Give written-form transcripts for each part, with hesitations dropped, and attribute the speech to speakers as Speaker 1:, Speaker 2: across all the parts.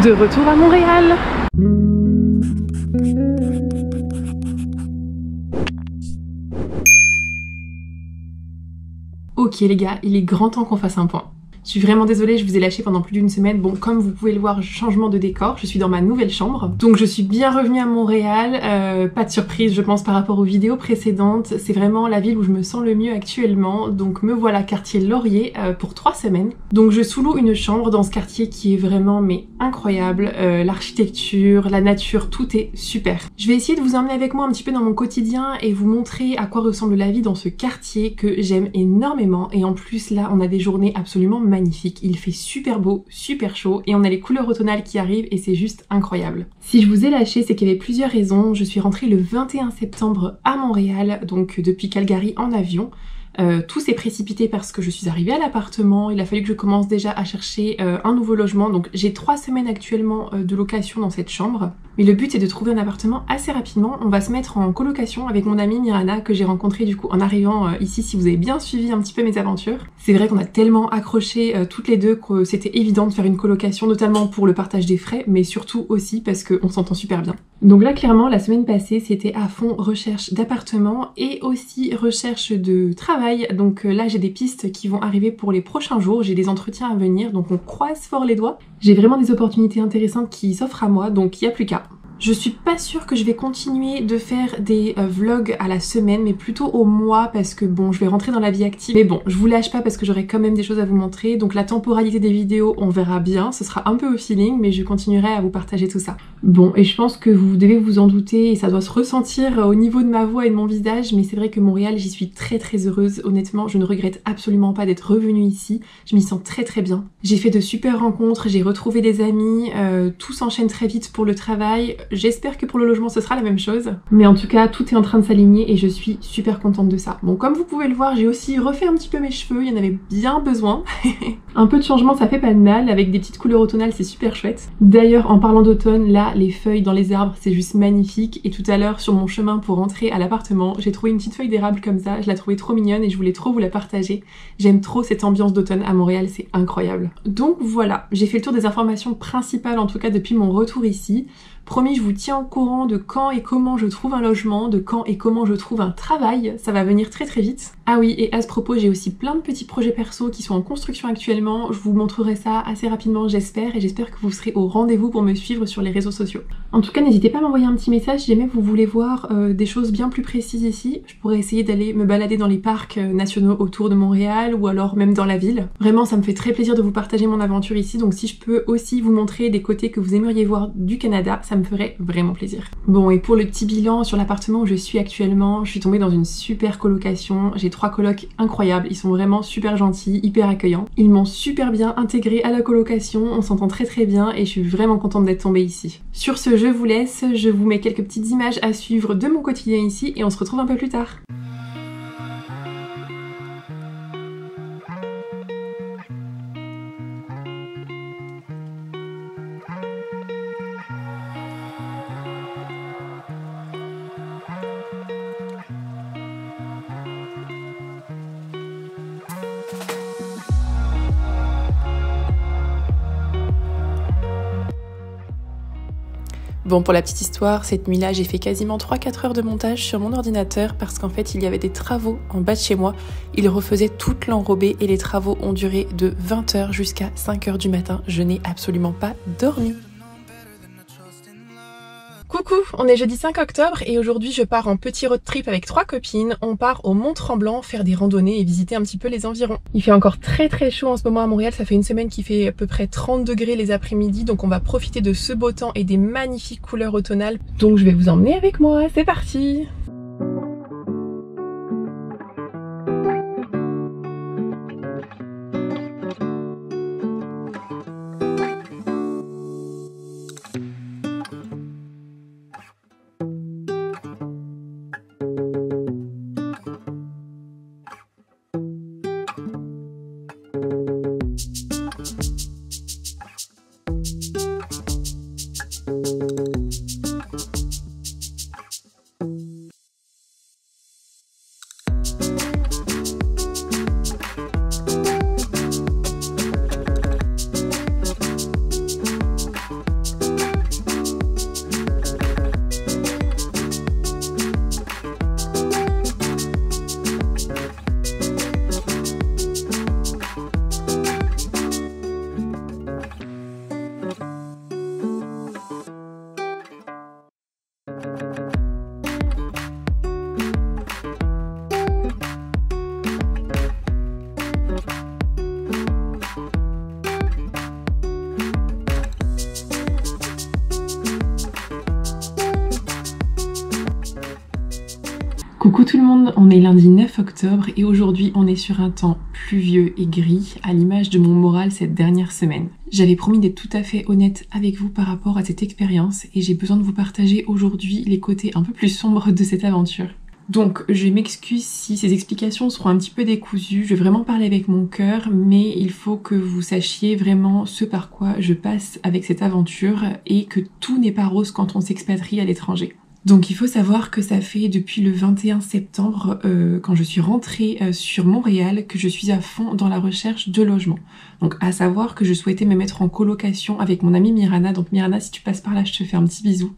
Speaker 1: De retour à Montréal. Ok les gars, il est grand temps qu'on fasse un point. Je suis vraiment désolée, je vous ai lâché pendant plus d'une semaine. Bon, comme vous pouvez le voir, changement de décor, je suis dans ma nouvelle chambre. Donc je suis bien revenue à Montréal, pas de surprise je pense par rapport aux vidéos précédentes. C'est vraiment la ville où je me sens le mieux actuellement. Donc me voilà quartier Laurier pour 3 semaines. Donc je sous-loue une chambre dans ce quartier qui est vraiment mais incroyable. L'architecture, la nature, tout est super. Je vais essayer de vous emmener avec moi un petit peu dans mon quotidien et vous montrer à quoi ressemble la vie dans ce quartier que j'aime énormément. Et en plus là, on a des journées absolument magnifique, il fait super beau, super chaud et on a les couleurs automnales qui arrivent et c'est juste incroyable. Si je vous ai lâché, c'est qu'il y avait plusieurs raisons. Je suis rentrée le 21 septembre à Montréal, donc depuis Calgary en avion. Tout s'est précipité parce que je suis arrivée à l'appartement, il a fallu que je commence déjà à chercher un nouveau logement, donc j'ai 3 semaines actuellement de location dans cette chambre. Mais le but est de trouver un appartement assez rapidement. On va se mettre en colocation avec mon amie Mirana que j'ai rencontrée du coup en arrivant ici, si vous avez bien suivi un petit peu mes aventures. C'est vrai qu'on a tellement accroché toutes les deux que c'était évident de faire une colocation, notamment pour le partage des frais, mais surtout aussi parce qu'on s'entend super bien. Donc là clairement la semaine passée c'était à fond recherche d'appartement et aussi recherche de travail. Donc là j'ai des pistes qui vont arriver pour les prochains jours, j'ai des entretiens à venir, donc on croise fort les doigts. J'ai vraiment des opportunités intéressantes qui s'offrent à moi, donc il n'y a plus qu'à. Je suis pas sûre que je vais continuer de faire des vlogs à la semaine, mais plutôt au mois parce que bon, je vais rentrer dans la vie active. Mais bon, je vous lâche pas parce que j'aurai quand même des choses à vous montrer. Donc la temporalité des vidéos, on verra bien. Ce sera un peu au feeling, mais je continuerai à vous partager tout ça. Bon, et je pense que vous devez vous en douter et ça doit se ressentir au niveau de ma voix et de mon visage, mais c'est vrai que Montréal, j'y suis très heureuse. Honnêtement, je ne regrette absolument pas d'être revenue ici. Je m'y sens très bien. J'ai fait de super rencontres, j'ai retrouvé des amis, tout s'enchaîne très vite pour le travail. J'espère que pour le logement ce sera la même chose. Mais en tout cas, tout est en train de s'aligner et je suis super contente de ça. Bon, comme vous pouvez le voir, j'ai aussi refait un petit peu mes cheveux, il y en avait bien besoin. Un peu de changement, ça fait pas de mal, avec des petites couleurs automnales, c'est super chouette. D'ailleurs, en parlant d'automne, là, les feuilles dans les arbres, c'est juste magnifique. Et tout à l'heure, sur mon chemin pour rentrer à l'appartement, j'ai trouvé une petite feuille d'érable comme ça, je la trouvais trop mignonne et je voulais trop vous la partager. J'aime trop cette ambiance d'automne à Montréal, c'est incroyable. Donc voilà, j'ai fait le tour des informations principales, en tout cas depuis mon retour ici. Promis, je vous tiens au courant de quand et comment je trouve un logement, de quand et comment je trouve un travail, ça va venir très vite. Ah oui, et à ce propos, j'ai aussi plein de petits projets perso qui sont en construction actuellement, je vous montrerai ça assez rapidement j'espère, et j'espère que vous serez au rendez-vous pour me suivre sur les réseaux sociaux. En tout cas, n'hésitez pas à m'envoyer un petit message si jamais vous voulez voir des choses bien plus précises ici. Je pourrais essayer d'aller me balader dans les parcs nationaux autour de Montréal, ou alors même dans la ville. Vraiment, ça me fait très plaisir de vous partager mon aventure ici, donc si je peux aussi vous montrer des côtés que vous aimeriez voir du Canada, ça me ferait vraiment plaisir. Bon, et pour le petit bilan sur l'appartement où je suis actuellement, je suis tombée dans une super colocation. J'ai 3 colocs incroyables, ils sont vraiment super gentils, hyper accueillants. Ils m'ont super bien intégrée à la colocation, on s'entend très bien et je suis vraiment contente d'être tombée ici. Sur ce, je vous laisse, je vous mets quelques petites images à suivre de mon quotidien ici et on se retrouve un peu plus tard. Bon, pour la petite histoire, cette nuit-là, j'ai fait quasiment 3-4 heures de montage sur mon ordinateur parce qu'en fait, il y avait des travaux en bas de chez moi. Ils refaisaient toute l'enrobée et les travaux ont duré de 20 h jusqu'à 5 h du matin. Je n'ai absolument pas dormi. Coucou, on est jeudi 5 octobre et aujourd'hui je pars en petit road trip avec 3 copines. On part au Mont-Tremblant faire des randonnées et visiter un petit peu les environs. Il fait encore très chaud en ce moment à Montréal, ça fait une semaine qu'il fait à peu près 30 degrés les après-midi, donc on va profiter de ce beau temps et des magnifiques couleurs automnales. Donc je vais vous emmener avec moi, c'est parti! Coucou tout le monde, on est lundi 9 octobre et aujourd'hui on est sur un temps pluvieux et gris à l'image de mon moral cette dernière semaine. J'avais promis d'être tout à fait honnête avec vous par rapport à cette expérience et j'ai besoin de vous partager aujourd'hui les côtés un peu plus sombres de cette aventure. Donc je m'excuse si ces explications seront un petit peu décousues, je vais vraiment parler avec mon cœur, mais il faut que vous sachiez vraiment ce par quoi je passe avec cette aventure et que tout n'est pas rose quand on s'expatrie à l'étranger. Donc il faut savoir que ça fait depuis le 21 septembre, quand je suis rentrée sur Montréal, que je suis à fond dans la recherche de logement. Donc à savoir que je souhaitais me mettre en colocation avec mon amie Mirana. Donc Mirana, si tu passes par là, je te fais un petit bisou.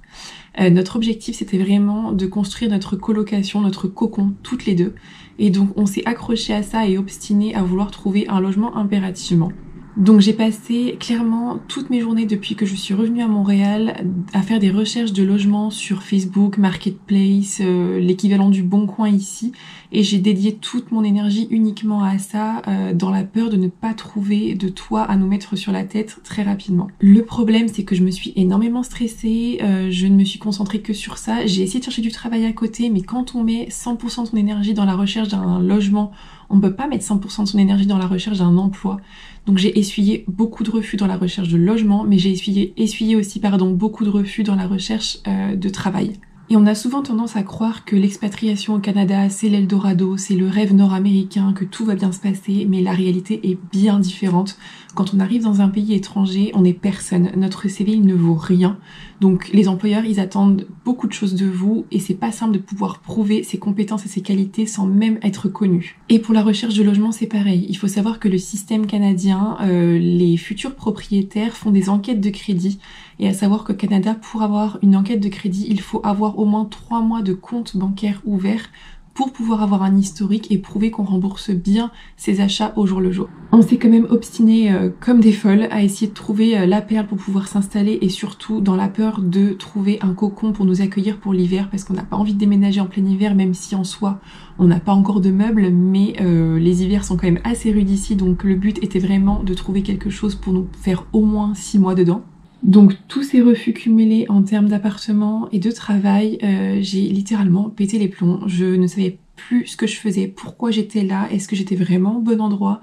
Speaker 1: Notre objectif, c'était vraiment de construire notre colocation, notre cocon, toutes les deux. Et donc on s'est accroché à ça et obstiné à vouloir trouver un logement impérativement. Donc j'ai passé clairement toutes mes journées depuis que je suis revenue à Montréal à faire des recherches de logements sur Facebook, Marketplace, l'équivalent du Bon Coin ici, et j'ai dédié toute mon énergie uniquement à ça, dans la peur de ne pas trouver de toit à nous mettre sur la tête très rapidement. Le problème, c'est que je me suis énormément stressée, je ne me suis concentrée que sur ça, j'ai essayé de chercher du travail à côté, mais quand on met 100% de son énergie dans la recherche d'un logement, on ne peut pas mettre 100% de son énergie dans la recherche d'un emploi. Donc j'ai essuyé beaucoup de refus dans la recherche de logement, mais j'ai essuyé aussi beaucoup de refus dans la recherche de travail. Et on a souvent tendance à croire que l'expatriation au Canada, c'est l'Eldorado, c'est le rêve nord-américain, que tout va bien se passer, mais la réalité est bien différente. Quand on arrive dans un pays étranger, on n'est personne. Notre CV, il ne vaut rien. Donc les employeurs, ils attendent beaucoup de choses de vous et c'est pas simple de pouvoir prouver ses compétences et ses qualités sans même être connu. Et pour la recherche de logement, c'est pareil. Il faut savoir que le système canadien, les futurs propriétaires font des enquêtes de crédit. Et à savoir qu'au Canada, pour avoir une enquête de crédit, il faut avoir au moins 3 mois de compte bancaire ouvert pour pouvoir avoir un historique et prouver qu'on rembourse bien ses achats au jour le jour. On s'est quand même obstiné comme des folles à essayer de trouver la perle pour pouvoir s'installer et surtout dans la peur de trouver un cocon pour nous accueillir pour l'hiver parce qu'on n'a pas envie de déménager en plein hiver même si en soi on n'a pas encore de meubles mais les hivers sont quand même assez rudes ici donc le but était vraiment de trouver quelque chose pour nous faire au moins 6 mois dedans. Donc tous ces refus cumulés en termes d'appartement et de travail, j'ai littéralement pété les plombs. Je ne savais plus ce que je faisais, pourquoi j'étais là, est-ce que j'étais vraiment au bon endroit,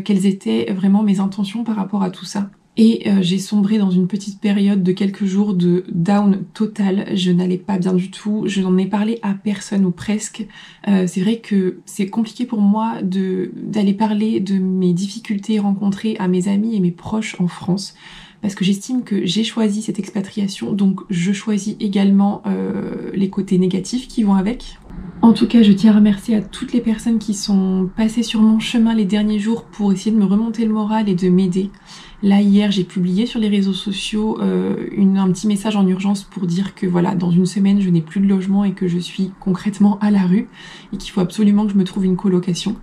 Speaker 1: quelles étaient vraiment mes intentions par rapport à tout ça. Et j'ai sombré dans une petite période de quelques jours de down total, je n'allais pas bien du tout, je n'en ai parlé à personne ou presque. C'est vrai que c'est compliqué pour moi d'aller parler de mes difficultés rencontrées à mes amis et mes proches en France. Parce que j'estime que j'ai choisi cette expatriation, donc je choisis également les côtés négatifs qui vont avec. En tout cas, je tiens à remercier à toutes les personnes qui sont passées sur mon chemin les derniers jours pour essayer de me remonter le moral et de m'aider. Là, hier, j'ai publié sur les réseaux sociaux un petit message en urgence pour dire que voilà, dans une semaine, je n'ai plus de logement et que je suis concrètement à la rue et qu'il faut absolument que je me trouve une colocation.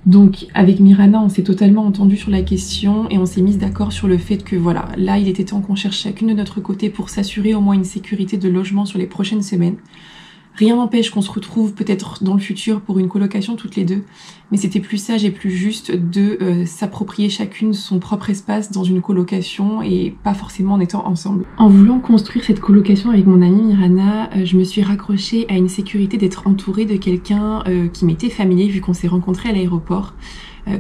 Speaker 1: Donc avec Mirana, on s'est totalement entendu sur la question et on s'est mis d'accord sur le fait que voilà, là il était temps qu'on cherche chacune de notre côté pour s'assurer au moins une sécurité de logement sur les prochaines semaines. Rien n'empêche qu'on se retrouve peut-être dans le futur pour une colocation toutes les deux, mais c'était plus sage et plus juste de s'approprier chacune son propre espace dans une colocation et pas forcément en étant ensemble. En voulant construire cette colocation avec mon amie Mirana, je me suis raccrochée à une sécurité d'être entourée de quelqu'un qui m'était familier vu qu'on s'est rencontrés à l'aéroport.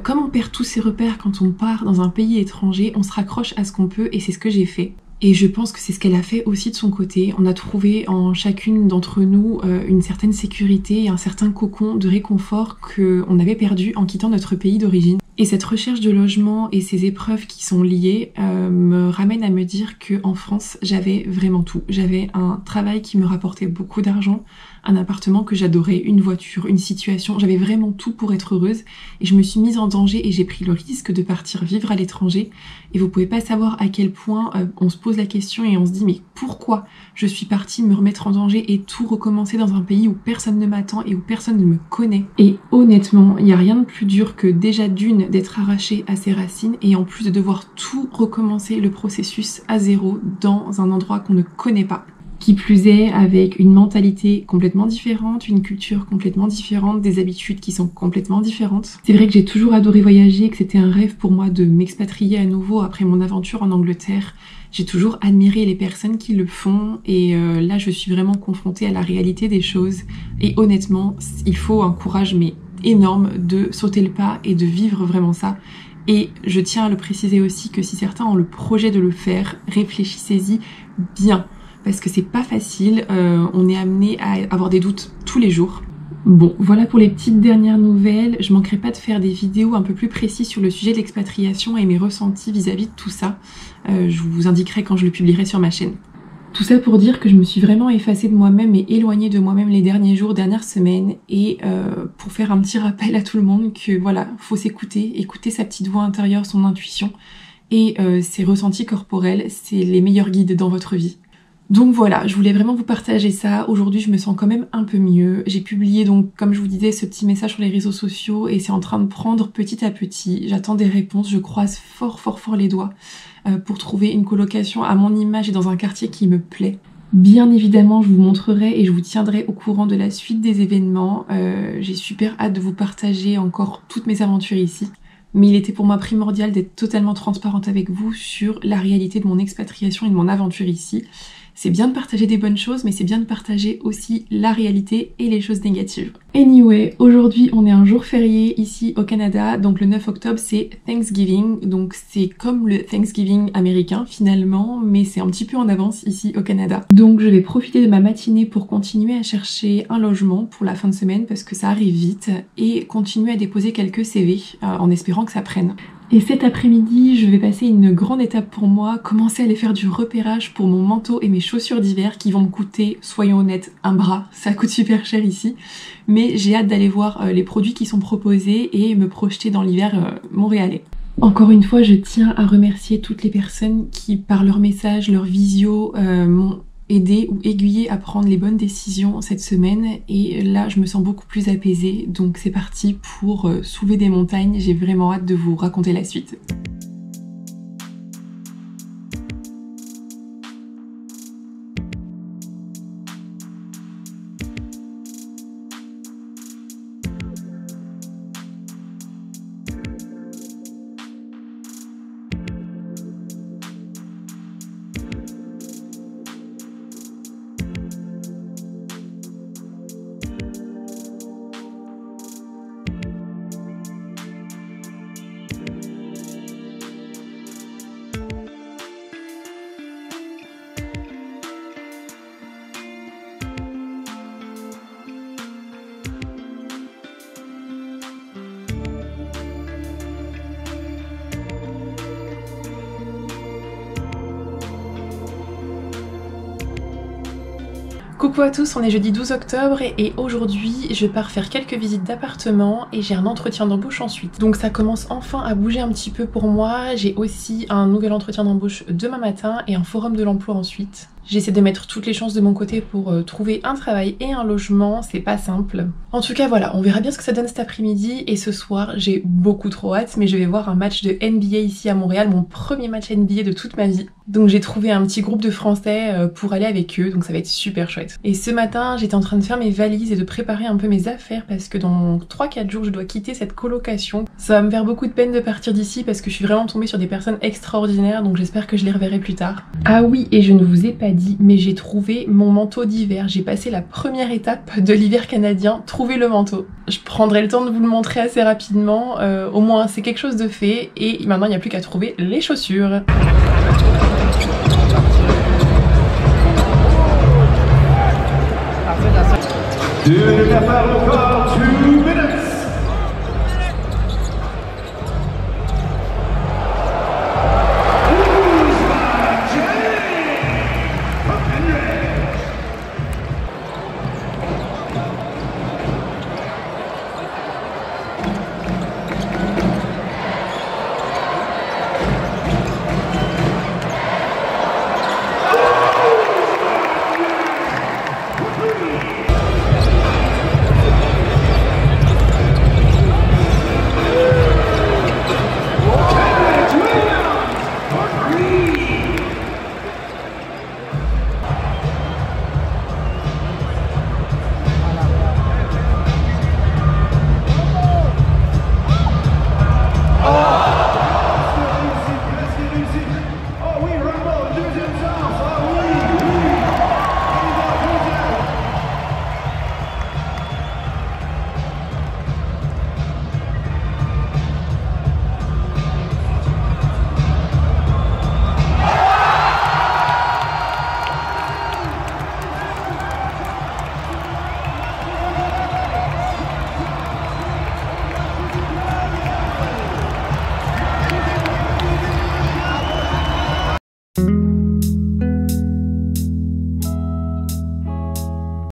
Speaker 1: Comme on perd tous ses repères quand on part dans un pays étranger, on se raccroche à ce qu'on peut et c'est ce que j'ai fait. Et je pense que c'est ce qu'elle a fait aussi de son côté. On a trouvé en chacune d'entre nous une certaine sécurité et un certain cocon de réconfort qu'on avait perdu en quittant notre pays d'origine. Et cette recherche de logement et ces épreuves qui sont liées me ramènent à me dire qu'en France, j'avais vraiment tout. J'avais un travail qui me rapportait beaucoup d'argent, un appartement que j'adorais, une voiture, une situation. J'avais vraiment tout pour être heureuse et je me suis mise en danger et j'ai pris le risque de partir vivre à l'étranger. Et vous pouvez pas savoir à quel point on se pose la question et on se dit mais pourquoi je suis partie me remettre en danger et tout recommencer dans un pays où personne ne m'attend et où personne ne me connaît. Et honnêtement, il n'y a rien de plus dur que déjà d'être arraché à ses racines et en plus de devoir tout recommencer le processus à zéro dans un endroit qu'on ne connaît pas. Qui plus est, avec une mentalité complètement différente, une culture complètement différente, des habitudes qui sont complètement différentes. C'est vrai que j'ai toujours adoré voyager, que c'était un rêve pour moi de m'expatrier à nouveau après mon aventure en Angleterre. J'ai toujours admiré les personnes qui le font et là je suis vraiment confrontée à la réalité des choses. Et honnêtement, il faut un courage mais énorme de sauter le pas et de vivre vraiment ça. Et je tiens à le préciser aussi que si certains ont le projet de le faire, réfléchissez-y bien. Parce que c'est pas facile, on est amené à avoir des doutes tous les jours. Bon, voilà pour les petites dernières nouvelles. Je manquerai pas de faire des vidéos un peu plus précises sur le sujet de l'expatriation et mes ressentis vis-à-vis de tout ça. Je vous indiquerai quand je le publierai sur ma chaîne. Tout ça pour dire que je me suis vraiment effacée de moi-même et éloignée de moi-même les derniers jours, dernières semaines. Et pour faire un petit rappel à tout le monde que voilà, faut s'écouter, écouter sa petite voix intérieure, son intuition. Et ses ressentis corporels, c'est les meilleurs guides dans votre vie. Donc voilà, je voulais vraiment vous partager ça. Aujourd'hui, je me sens quand même un peu mieux. J'ai publié donc, comme je vous disais, ce petit message sur les réseaux sociaux et c'est en train de prendre petit à petit. J'attends des réponses, je croise fort les doigts pour trouver une colocation à mon image et dans un quartier qui me plaît. Bien évidemment, je vous montrerai et je vous tiendrai au courant de la suite des événements. J'ai super hâte de vous partager encore toutes mes aventures ici. Mais il était pour moi primordial d'être totalement transparente avec vous sur la réalité de mon expatriation et de mon aventure ici. C'est bien de partager des bonnes choses, mais c'est bien de partager aussi la réalité et les choses négatives. Anyway, aujourd'hui on est un jour férié ici au Canada, donc le 9 octobre c'est Thanksgiving, donc c'est comme le Thanksgiving américain finalement, mais c'est un petit peu en avance ici au Canada. Donc je vais profiter de ma matinée pour continuer à chercher un logement pour la fin de semaine parce que ça arrive vite et continuer à déposer quelques CV en espérant que ça prenne. Et cet après-midi, je vais passer une grande étape pour moi, commencer à aller faire du repérage pour mon manteau et mes chaussures d'hiver qui vont me coûter, soyons honnêtes, un bras. Ça coûte super cher ici. Mais j'ai hâte d'aller voir les produits qui sont proposés et me projeter dans l'hiver montréalais. Encore une fois, je tiens à remercier toutes les personnes qui, par leurs messages, leurs visios, m'ont aidé ou aiguillé à prendre les bonnes décisions cette semaine et là je me sens beaucoup plus apaisée, donc c'est parti pour soulever des montagnes. J'ai vraiment hâte de vous raconter la suite. Coucou à tous, on est jeudi 12 octobre et aujourd'hui je pars faire quelques visites d'appartements et j'ai un entretien d'embauche ensuite. Donc ça commence enfin à bouger un petit peu pour moi. J'ai aussi un nouvel entretien d'embauche demain matin et un forum de l'emploi ensuite. J'essaie de mettre toutes les chances de mon côté pour trouver un travail et un logement, c'est pas simple. En tout cas voilà, on verra bien ce que ça donne cet après-midi et ce soir j'ai beaucoup trop hâte, mais je vais voir un match de NBA ici à Montréal, mon premier match NBA de toute ma vie. Donc j'ai trouvé un petit groupe de Français pour aller avec eux, donc ça va être super chouette. Et ce matin j'étais en train de faire mes valises et de préparer un peu mes affaires parce que dans 3-4 jours je dois quitter cette colocation. Ça va me faire beaucoup de peine de partir d'ici parce que je suis vraiment tombée sur des personnes extraordinaires, donc j'espère que je les reverrai plus tard. Ah oui, et je ne vous ai pas dit, mais j'ai trouvé mon manteau d'hiver. J'ai passé la première étape de l'hiver canadien, trouver le manteau. Je prendrai le temps de vous le montrer assez rapidement, au moins c'est quelque chose de fait et maintenant il n'y a plus qu'à trouver les chaussures.
Speaker 2: Tu n'as pas encore